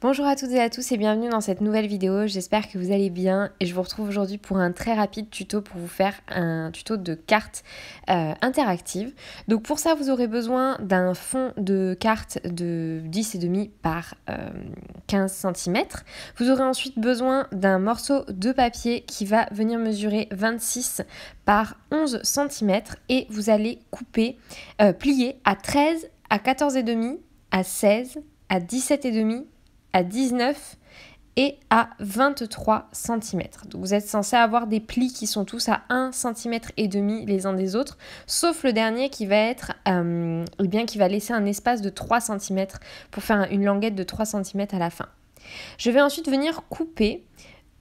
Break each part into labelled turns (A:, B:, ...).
A: Bonjour à toutes et à tous et bienvenue dans cette nouvelle vidéo, j'espère que vous allez bien et je vous retrouve aujourd'hui pour un très rapide tuto pour vous faire un tuto de cartes interactives. Donc pour ça vous aurez besoin d'un fond de carte de 10,5 par 15 cm. Vous aurez ensuite besoin d'un morceau de papier qui va venir mesurer 26 par 11 cm et vous allez plier à 13, à 14,5, à 16, à 17,5, à 19 et à 23 cm. Donc vous êtes censé avoir des plis qui sont tous à 1,5 cm les uns des autres, sauf le dernier qui va être, qui va laisser un espace de 3 cm pour faire une languette de 3 cm à la fin. Je vais ensuite venir couper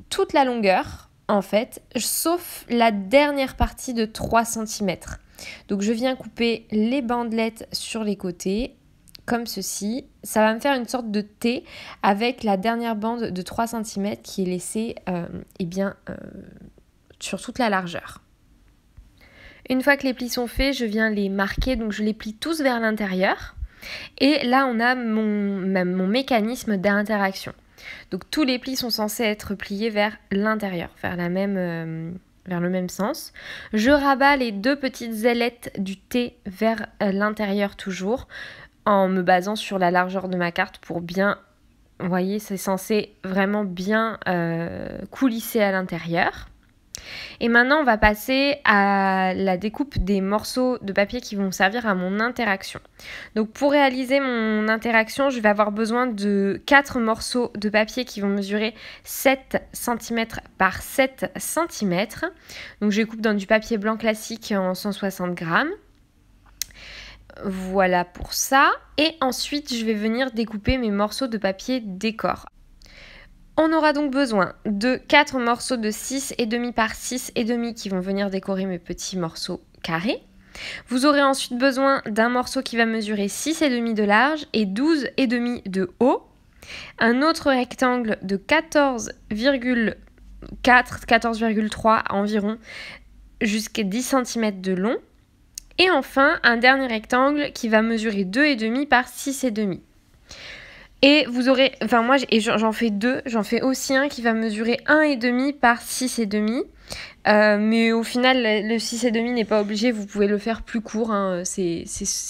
A: toute la longueur, en fait, sauf la dernière partie de 3 cm. Donc je viens couper les bandelettes sur les côtés, comme ceci. Ça va me faire une sorte de T avec la dernière bande de 3 cm qui est laissée sur toute la largeur. Une fois que les plis sont faits, je viens les marquer, donc je les plie tous vers l'intérieur. Et là, on a mon mécanisme d'interaction. Donc tous les plis sont censés être pliés vers l'intérieur, vers le même sens. Je rabats les deux petites ailettes du T vers l'intérieur toujours, en me basant sur la largeur de ma carte pour bien, vous voyez, c'est censé vraiment bien coulisser à l'intérieur. Et maintenant, on va passer à la découpe des morceaux de papier qui vont servir à mon interaction. Donc pour réaliser mon interaction, je vais avoir besoin de 4 morceaux de papier qui vont mesurer 7 cm par 7 cm. Donc je coupe dans du papier blanc classique en 160 grammes. Voilà pour ça. Et ensuite, je vais venir découper mes morceaux de papier décor. On aura donc besoin de 4 morceaux de 6,5 par 6,5 qui vont venir décorer mes petits morceaux carrés. Vous aurez ensuite besoin d'un morceau qui va mesurer 6,5 de large et 12,5 de haut. Un autre rectangle de 14,4, 14,3 environ, jusqu'à 10 cm de long. Et enfin, un dernier rectangle qui va mesurer 2,5 par 6,5. Et vous aurez, j'en fais deux, j'en fais aussi un qui va mesurer 1,5 par 6,5. Mais au final, le 6,5 n'est pas obligé, vous pouvez le faire plus court, hein, c'est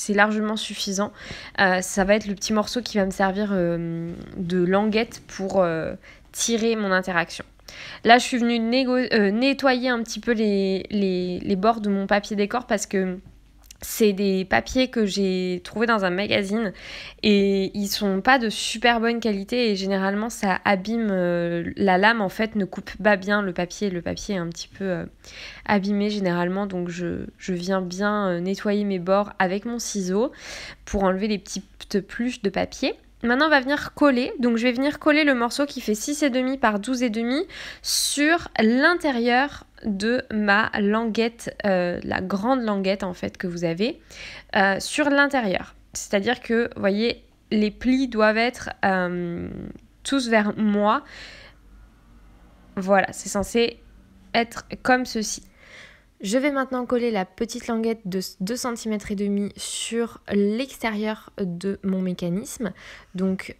A: largement suffisant. Ça va être le petit morceau qui va me servir de languette pour tirer mon interaction. Là, je suis venue nettoyer un petit peu les bords de mon papier décor parce que c'est des papiers que j'ai trouvés dans un magazine et ils sont pas de super bonne qualité et généralement ça abîme la lame, en fait ne coupe pas bien le papier est un petit peu abîmé généralement, donc je viens bien nettoyer mes bords avec mon ciseau pour enlever les petites pluches de papier. Maintenant, on va venir coller. Donc, je vais venir coller le morceau qui fait 6,5 par 12,5 sur l'intérieur de ma languette, la grande languette en fait que vous avez, sur l'intérieur. C'est-à-dire que, vous voyez, les plis doivent être tous vers moi. Voilà, c'est censé être comme ceci. Je vais maintenant coller la petite languette de 2,5 cm sur l'extérieur de mon mécanisme, donc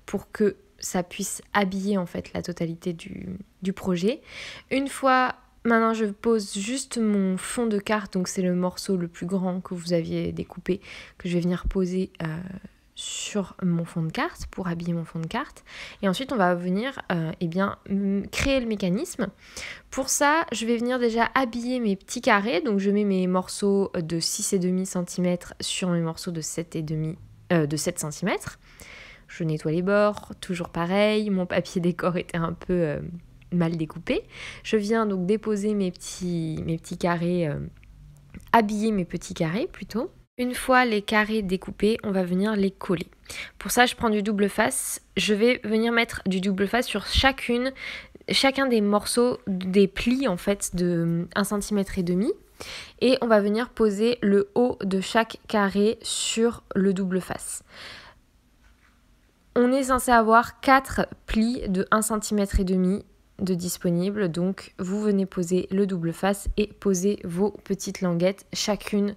A: pour que ça puisse habiller en fait la totalité du projet. Une fois, maintenant je pose juste mon fond de carte, donc c'est le morceau le plus grand que vous aviez découpé, que je vais venir poser sur mon fond de carte pour habiller mon fond de carte. Et ensuite on va venir créer le mécanisme. Pour ça, je vais venir déjà habiller mes petits carrés. Donc je mets mes morceaux de 6,5 cm sur mes morceaux de 7 cm. Je nettoie les bords, toujours pareil. Mon papier décor était un peu mal découpé. Je viens donc déposer mes petits carrés, habiller mes petits carrés plutôt. Une fois les carrés découpés, on va venir les coller. Pour ça, je prends du double face. Je vais venir mettre du double face sur chacun des morceaux, des plis en fait de 1,5 cm. Et on va venir poser le haut de chaque carré sur le double face. On est censé avoir 4 plis de 1,5 cm de disponibles. Donc, vous venez poser le double face et poser vos petites languettes, chacune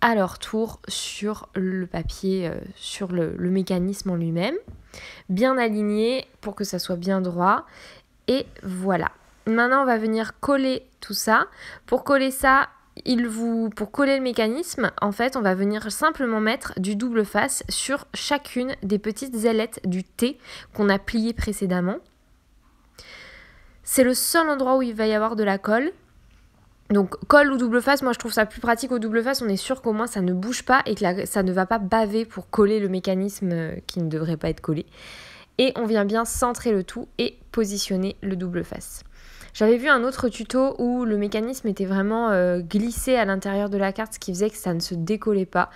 A: à leur tour sur le papier, sur le mécanisme en lui-même. bien aligné pour que ça soit bien droit. Et voilà. Maintenant, on va venir coller tout ça. Pour coller ça, pour coller le mécanisme, en fait, on va venir simplement mettre du double face sur chacune des petites ailettes du T qu'on a plié précédemment. C'est le seul endroit où il va y avoir de la colle. Donc colle ou double face, moi je trouve ça plus pratique au double face, on est sûr qu'au moins ça ne bouge pas et que ça ne va pas baver pour coller le mécanisme qui ne devrait pas être collé. Et on vient bien centrer le tout et positionner le double face. J'avais vu un autre tuto où le mécanisme était vraiment glissé à l'intérieur de la carte, ce qui faisait que ça ne se décollait pas.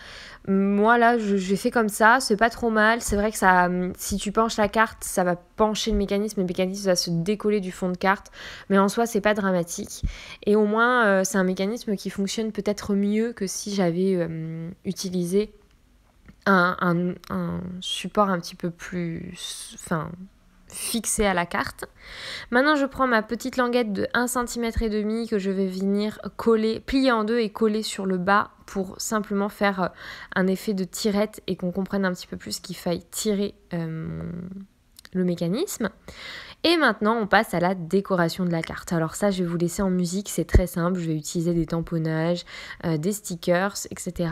A: Moi là, j'ai fait comme ça, c'est pas trop mal. C'est vrai que ça, si tu penches la carte, ça va pencher le mécanisme va se décoller du fond de carte. Mais en soi, c'est pas dramatique. Et au moins, c'est un mécanisme qui fonctionne peut-être mieux que si j'avais utilisé un support un petit peu plus fixé à la carte. Maintenant, je prends ma petite languette de 1,5 cm que je vais venir coller, plier en deux et coller sur le bas pour simplement faire un effet de tirette et qu'on comprenne un petit peu plus qu'il faille tirer le mécanisme. Et maintenant, on passe à la décoration de la carte. Alors ça, je vais vous laisser en musique, c'est très simple. Je vais utiliser des tamponnages, des stickers, etc.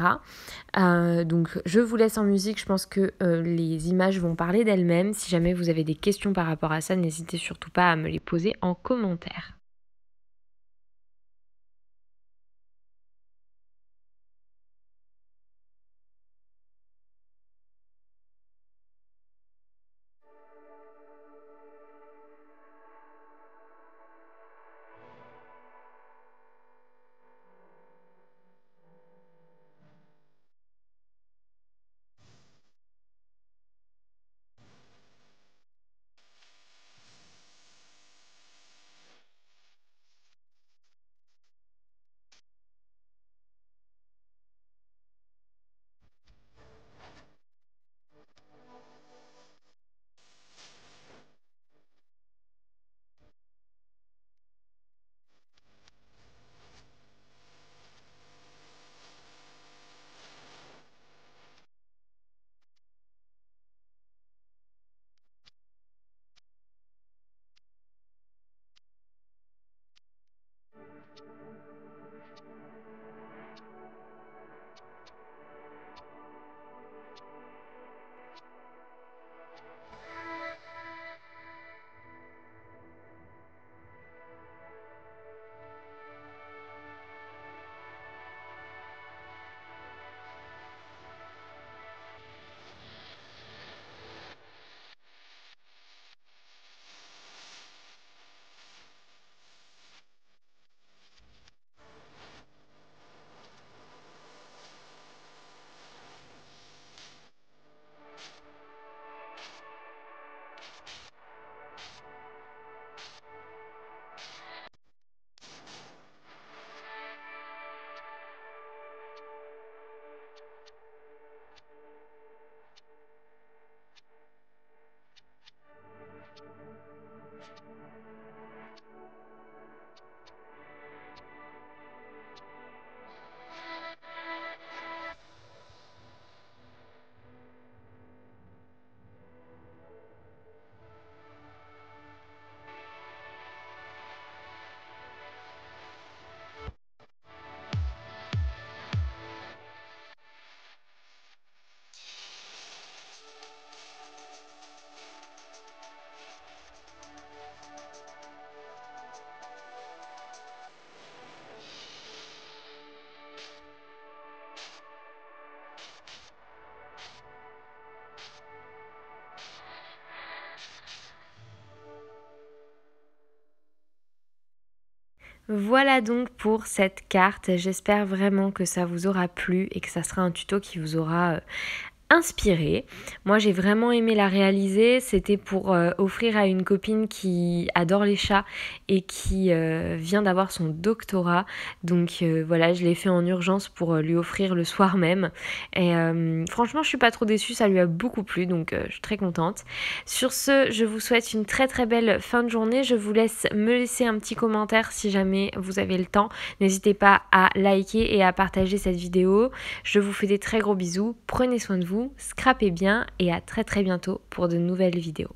A: Donc, je vous laisse en musique. Je pense que les images vont parler d'elles-mêmes. Si jamais vous avez des questions par rapport à ça, n'hésitez surtout pas à me les poser en commentaire. Voilà donc pour cette carte. J'espère vraiment que ça vous aura plu et que ça sera un tuto qui vous aura inspiré. Moi j'ai vraiment aimé la réaliser, c'était pour offrir à une copine qui adore les chats et qui vient d'avoir son doctorat, donc voilà, je l'ai fait en urgence pour lui offrir le soir même et franchement je suis pas trop déçue, ça lui a beaucoup plu, donc je suis très contente. Sur ce, je vous souhaite une très très belle fin de journée, je vous laisse me laisser un petit commentaire si jamais vous avez le temps, n'hésitez pas à liker et à partager cette vidéo, je vous fais des très gros bisous, prenez soin de vous vous, scrapez bien et à très très bientôt pour de nouvelles vidéos.